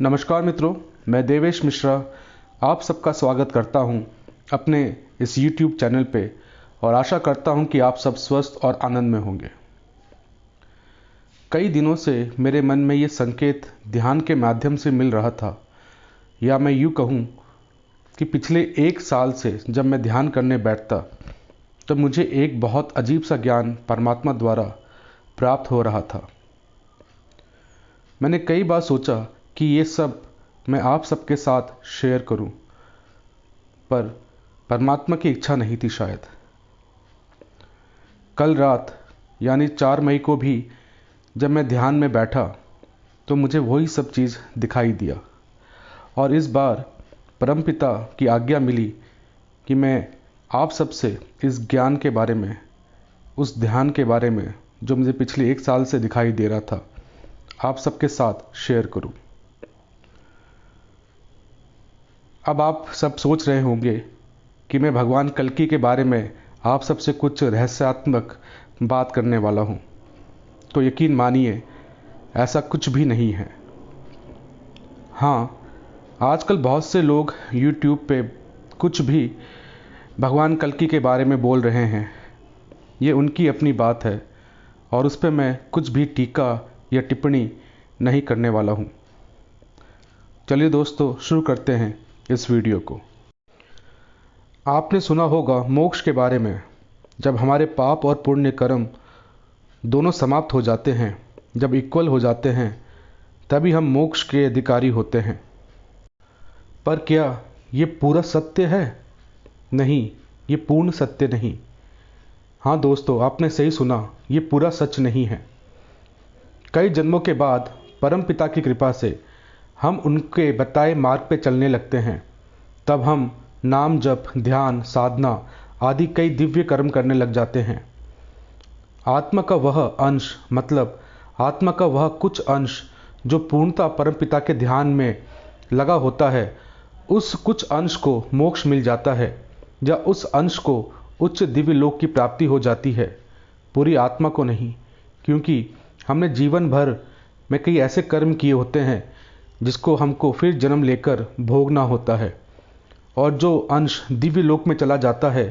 नमस्कार मित्रों, मैं देवेश मिश्रा आप सबका स्वागत करता हूं अपने इस YouTube चैनल पे और आशा करता हूं कि आप सब स्वस्थ और आनंद में होंगे। कई दिनों से मेरे मन में ये संकेत ध्यान के माध्यम से मिल रहा था, या मैं यूँ कहूँ कि पिछले 1 साल से जब मैं ध्यान करने बैठता तो मुझे एक बहुत अजीब सा ज्ञान परमात्मा द्वारा प्राप्त हो रहा था। मैंने कई बार सोचा कि ये सब मैं आप सबके साथ शेयर करूं, पर परमात्मा की इच्छा नहीं थी शायद। कल रात यानी 4 मई को भी जब मैं ध्यान में बैठा तो मुझे वही सब चीज़ दिखाई दिया, और इस बार परमपिता की आज्ञा मिली कि मैं आप सबसे इस ज्ञान के बारे में, उस ध्यान के बारे में जो मुझे पिछले 1 साल से दिखाई दे रहा था, आप सबके साथ शेयर करूं। अब आप सब सोच रहे होंगे कि मैं भगवान कल्कि के बारे में आप सबसे कुछ रहस्यात्मक बात करने वाला हूं, तो यकीन मानिए ऐसा कुछ भी नहीं है। हाँ, आजकल बहुत से लोग YouTube पे कुछ भी भगवान कल्कि के बारे में बोल रहे हैं। ये उनकी अपनी बात है और उस पर मैं कुछ भी टीका या टिप्पणी नहीं करने वाला हूँ। चलिए दोस्तों, शुरू करते हैं इस वीडियो को। आपने सुना होगा मोक्ष के बारे में। जब हमारे पाप और पुण्य कर्म दोनों समाप्त हो जाते हैं, जब इक्वल हो जाते हैं, तभी हम मोक्ष के अधिकारी होते हैं। पर क्या ये पूरा सत्य है? नहीं, ये पूर्ण सत्य नहीं। हाँ दोस्तों, आपने सही सुना, ये पूरा सच नहीं है। कई जन्मों के बाद परम पिता की कृपा से हम उनके बताए मार्ग पे चलने लगते हैं। तब हम नाम जप, ध्यान, साधना आदि कई दिव्य कर्म करने लग जाते हैं। आत्मा का वह अंश, मतलब आत्मा का वह कुछ अंश जो पूर्णतः परम पिता के ध्यान में लगा होता है, उस कुछ अंश को मोक्ष मिल जाता है, या उस अंश को उच्च दिव्य लोक की प्राप्ति हो जाती है। पूरी आत्मा को नहीं, क्योंकि हमने जीवन भर में कई ऐसे कर्म किए होते हैं जिसको हमको फिर जन्म लेकर भोगना होता है, और जो अंश दिव्य लोक में चला जाता है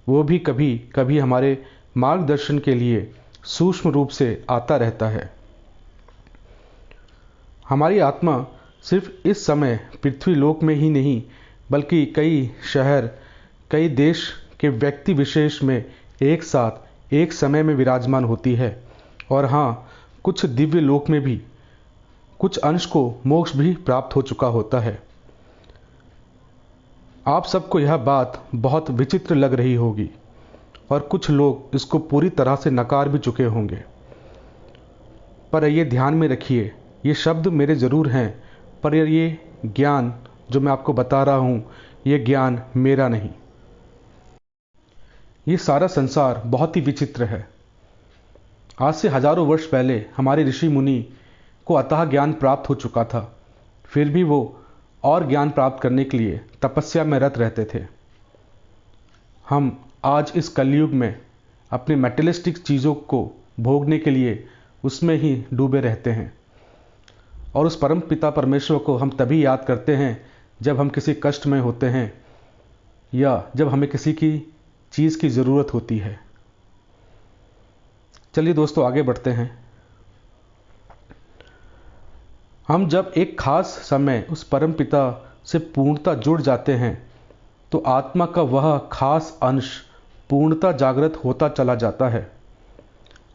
वो भी कभी कभी हमारे मार्गदर्शन के लिए सूक्ष्म रूप से आता रहता है। हमारी आत्मा सिर्फ इस समय पृथ्वी लोक में ही नहीं, बल्कि कई शहर, कई देश के व्यक्ति विशेष में एक साथ एक समय में विराजमान होती है। और हाँ, कुछ दिव्य लोक में भी कुछ अंश को मोक्ष भी प्राप्त हो चुका होता है। आप सबको यह बात बहुत विचित्र लग रही होगी, और कुछ लोग इसको पूरी तरह से नकार भी चुके होंगे। पर ये ध्यान में रखिए, ये शब्द मेरे ज़रूर हैं, पर ये ज्ञान जो मैं आपको बता रहा हूँ, ये ज्ञान मेरा नहीं। ये सारा संसार बहुत ही विचित्र है। आज से हजारों वर्ष पहले हमारे ऋषि मुनि को अतः ज्ञान प्राप्त हो चुका था, फिर भी वो और ज्ञान प्राप्त करने के लिए तपस्या में रत रहते थे। हम आज इस कलयुग में अपने मैटेरियलिस्टिक चीज़ों को भोगने के लिए उसमें ही डूबे रहते हैं, और उस परम पिता परमेश्वर को हम तभी याद करते हैं जब हम किसी कष्ट में होते हैं, या जब हमें किसी की चीज़ की ज़रूरत होती है। चलिए दोस्तों, आगे बढ़ते हैं। हम जब एक खास समय उस परम पिता से पूर्णता जुड़ जाते हैं, तो आत्मा का वह खास अंश पूर्णता जागृत होता चला जाता है,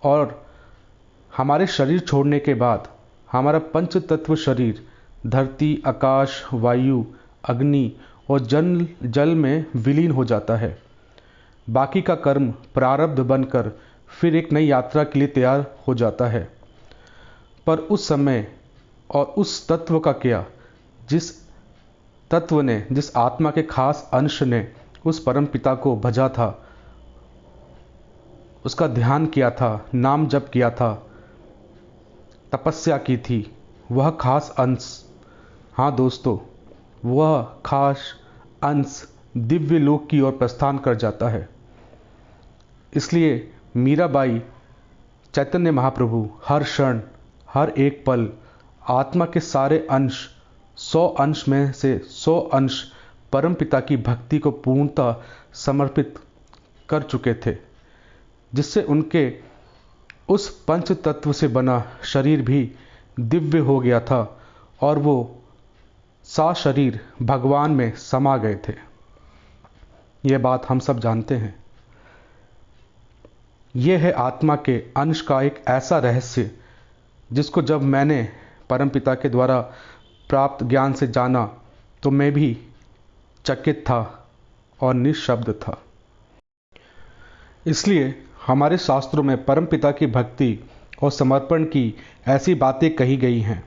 और हमारे शरीर छोड़ने के बाद हमारा पंच तत्व शरीर धरती, आकाश, वायु, अग्नि और जल में विलीन हो जाता है। बाकी का कर्म प्रारब्ध बनकर फिर एक नई यात्रा के लिए तैयार हो जाता है। पर उस समय और उस तत्व का क्या, जिस तत्व ने, जिस आत्मा के खास अंश ने उस परम पिता को भजा था, उसका ध्यान किया था, नाम जप किया था, तपस्या की थी, वह खास अंश, हाँ दोस्तों, वह खास अंश दिव्य लोक की ओर प्रस्थान कर जाता है। इसलिए मीराबाई, चैतन्य महाप्रभु हर क्षण, हर एक पल आत्मा के सारे अंश 100 अंश में से 100 अंश परमपिता की भक्ति को पूर्णतः समर्पित कर चुके थे, जिससे उनके उस पंच तत्व से बना शरीर भी दिव्य हो गया था और वो शरीर भगवान में समा गए थे। ये बात हम सब जानते हैं। यह है आत्मा के अंश का एक ऐसा रहस्य जिसको जब मैंने परमपिता के द्वारा प्राप्त ज्ञान से जाना तो मैं भी चकित था और निःशब्द था। इसलिए हमारे शास्त्रों में परमपिता की भक्ति और समर्पण की ऐसी बातें कही गई हैं।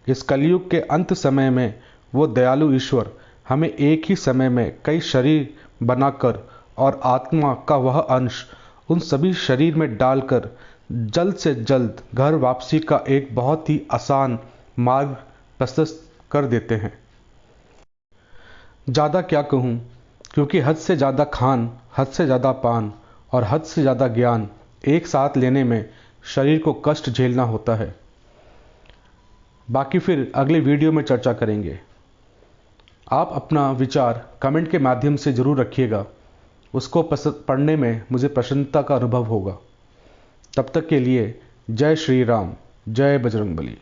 इस कलयुग के अंत समय में वो दयालु ईश्वर हमें एक ही समय में कई शरीर बनाकर और आत्मा का वह अंश उन सभी शरीर में डालकर जल्द से जल्द घर वापसी का एक बहुत ही आसान मार्ग प्रशस्त कर देते हैं। ज़्यादा क्या कहूँ, क्योंकि हद से ज़्यादा खान, हद से ज़्यादा पान और हद से ज़्यादा ज्ञान एक साथ लेने में शरीर को कष्ट झेलना होता है। बाकी फिर अगले वीडियो में चर्चा करेंगे। आप अपना विचार कमेंट के माध्यम से ज़रूर रखिएगा, उसको पढ़ने में मुझे प्रसन्नता का अनुभव होगा। तब तक के लिए जय श्री राम, जय बजरंगबली।